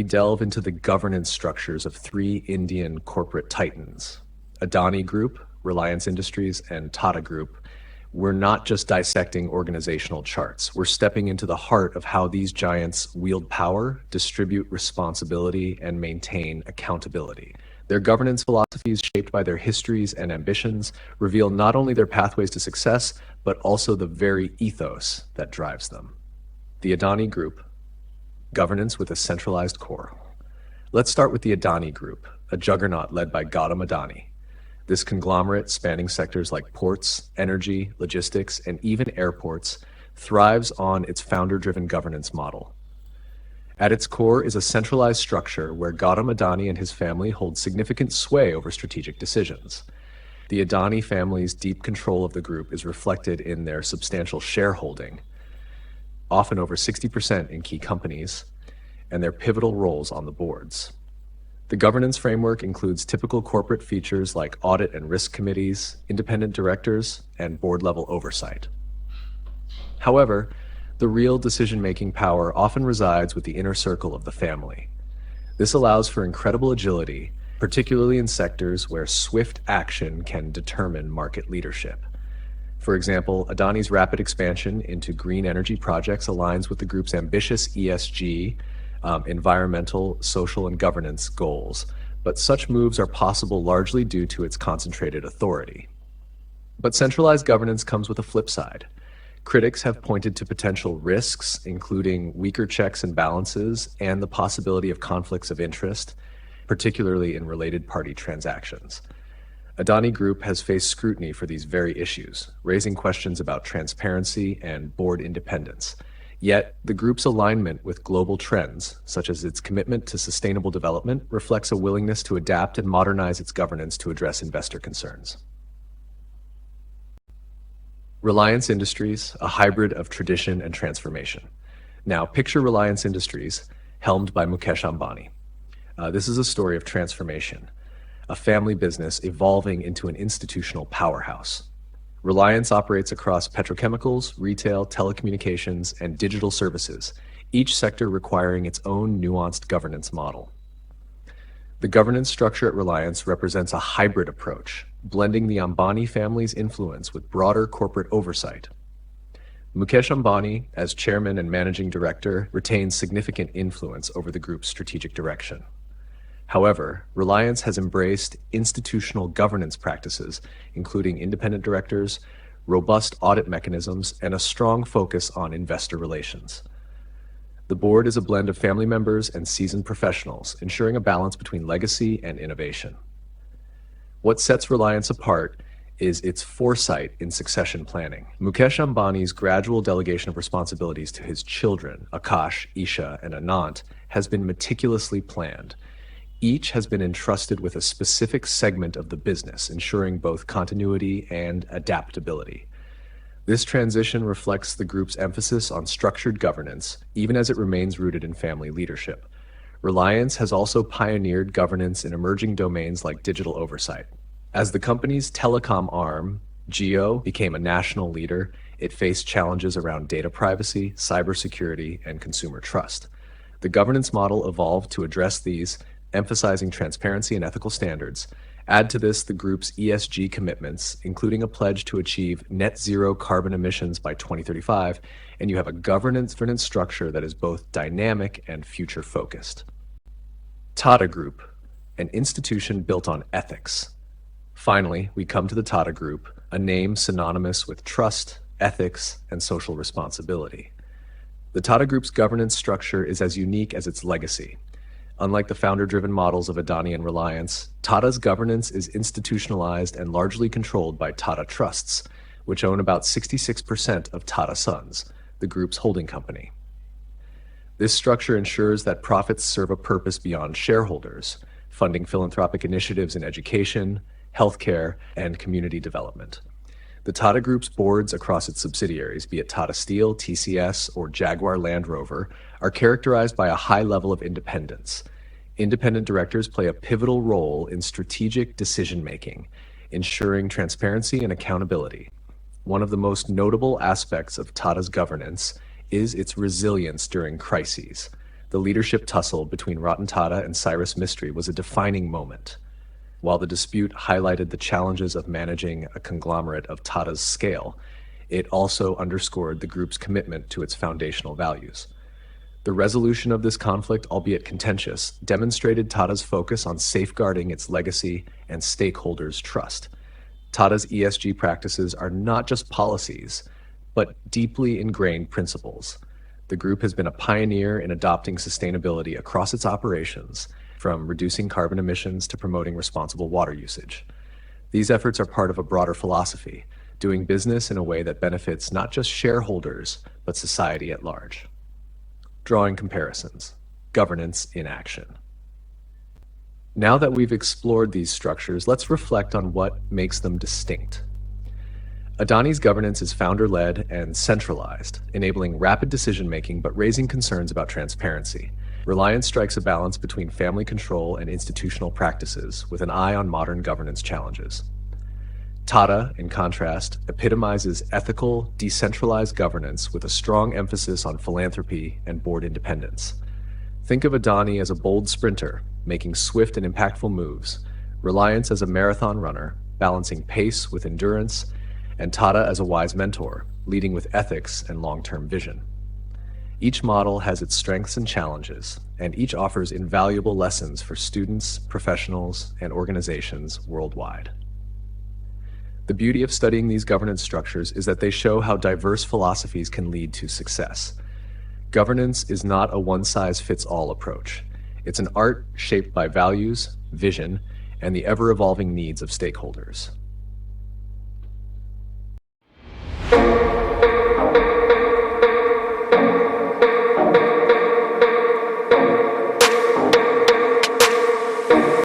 delve into the governance structures of three Indian corporate titans, Adani Group, Reliance Industries, and Tata Group. We're not just dissecting organizational charts. We're stepping into the heart of how these giants wield power, distribute responsibility, and maintain accountability. Their governance philosophies, shaped by their histories and ambitions, reveal not only their pathways to success, but also the very ethos that drives them. The Adani Group, governance with a centralized core. Let's start with the Adani Group, a juggernaut led by Gautam Adani. This conglomerate, spanning sectors like ports, energy, logistics, and even airports, thrives on its founder-driven governance model. At its core is a centralized structure where Gautam Adani and his family hold significant sway over strategic decisions. The Adani family's deep control of the group is reflected in their substantial shareholding, often over 60% in key companies, and their pivotal roles on the boards. The governance framework includes typical corporate features like audit and risk committees, independent directors, and board-level oversight. However, the real decision-making power often resides with the inner circle of the family. This allows for incredible agility, particularly in sectors where swift action can determine market leadership. For example, Adani's rapid expansion into green energy projects aligns with the group's ambitious ESG, environmental, social, and governance goals, but such moves are possible largely due to its concentrated authority. But centralized governance comes with a flip side. Critics have pointed to potential risks, including weaker checks and balances and the possibility of conflicts of interest, particularly in related party transactions. Adani Group has faced scrutiny for these very issues, raising questions about transparency and board independence. Yet, the group's alignment with global trends, such as its commitment to sustainable development, reflects a willingness to adapt and modernize its governance to address investor concerns. Reliance Industries, a hybrid of tradition and transformation. Now, picture Reliance Industries, helmed by Mukesh Ambani. This is a story of transformation, a family business evolving into an institutional powerhouse. Reliance operates across petrochemicals, retail, telecommunications, and digital services, each sector requiring its own nuanced governance model. The governance structure at Reliance represents a hybrid approach, blending the Ambani family's influence with broader corporate oversight. Mukesh Ambani, as chairman and managing director, retains significant influence over the group's strategic direction. However, Reliance has embraced institutional governance practices, including independent directors, robust audit mechanisms, and a strong focus on investor relations. The board is a blend of family members and seasoned professionals, ensuring a balance between legacy and innovation. What sets Reliance apart is its foresight in succession planning. Mukesh Ambani's gradual delegation of responsibilities to his children, Akash, Isha, and Anant, has been meticulously planned. Each has been entrusted with a specific segment of the business, ensuring both continuity and adaptability. This transition reflects the group's emphasis on structured governance, even as it remains rooted in family leadership. Reliance has also pioneered governance in emerging domains like digital oversight. As the company's telecom arm, Jio, became a national leader, it faced challenges around data privacy, cybersecurity, and consumer trust. The governance model evolved to address these, emphasizing transparency and ethical standards. Add to this the group's ESG commitments, including a pledge to achieve net zero carbon emissions by 2035, and you have a governance structure that is both dynamic and future-focused. Tata Group, an institution built on ethics. Finally, we come to the Tata Group, a name synonymous with trust, ethics, and social responsibility. The Tata Group's governance structure is as unique as its legacy. Unlike the founder-driven models of Adani and Reliance, Tata's governance is institutionalized and largely controlled by Tata Trusts, which own about 66% of Tata Sons, the group's holding company. This structure ensures that profits serve a purpose beyond shareholders, funding philanthropic initiatives in education, healthcare, and community development. The Tata Group's boards across its subsidiaries, be it Tata Steel, TCS, or Jaguar Land Rover, are characterized by a high level of independence. Independent directors play a pivotal role in strategic decision-making, ensuring transparency and accountability. One of the most notable aspects of Tata's governance is its resilience during crises. The leadership tussle between Ratan Tata and Cyrus Mistry was a defining moment. While the dispute highlighted the challenges of managing a conglomerate of Tata's scale, it also underscored the group's commitment to its foundational values. The resolution of this conflict, albeit contentious, demonstrated Tata's focus on safeguarding its legacy and stakeholders' trust. Tata's ESG practices are not just policies, but deeply ingrained principles. The group has been a pioneer in adopting sustainability across its operations, from reducing carbon emissions to promoting responsible water usage. These efforts are part of a broader philosophy, doing business in a way that benefits not just shareholders, but society at large. Drawing comparisons. Governance in action. Now that we've explored these structures, let's reflect on what makes them distinct. Adani's governance is founder-led and centralized, enabling rapid decision-making but raising concerns about transparency. Reliance strikes a balance between family control and institutional practices, with an eye on modern governance challenges. Tata, in contrast, epitomizes ethical, decentralized governance with a strong emphasis on philanthropy and board independence. Think of Adani as a bold sprinter, making swift and impactful moves, Reliance as a marathon runner, balancing pace with endurance, and Tata as a wise mentor, leading with ethics and long-term vision. Each model has its strengths and challenges, and each offers invaluable lessons for students, professionals, and organizations worldwide. The beauty of studying these governance structures is that they show how diverse philosophies can lead to success. Governance is not a one-size-fits-all approach. It's an art shaped by values, vision, and the ever-evolving needs of stakeholders.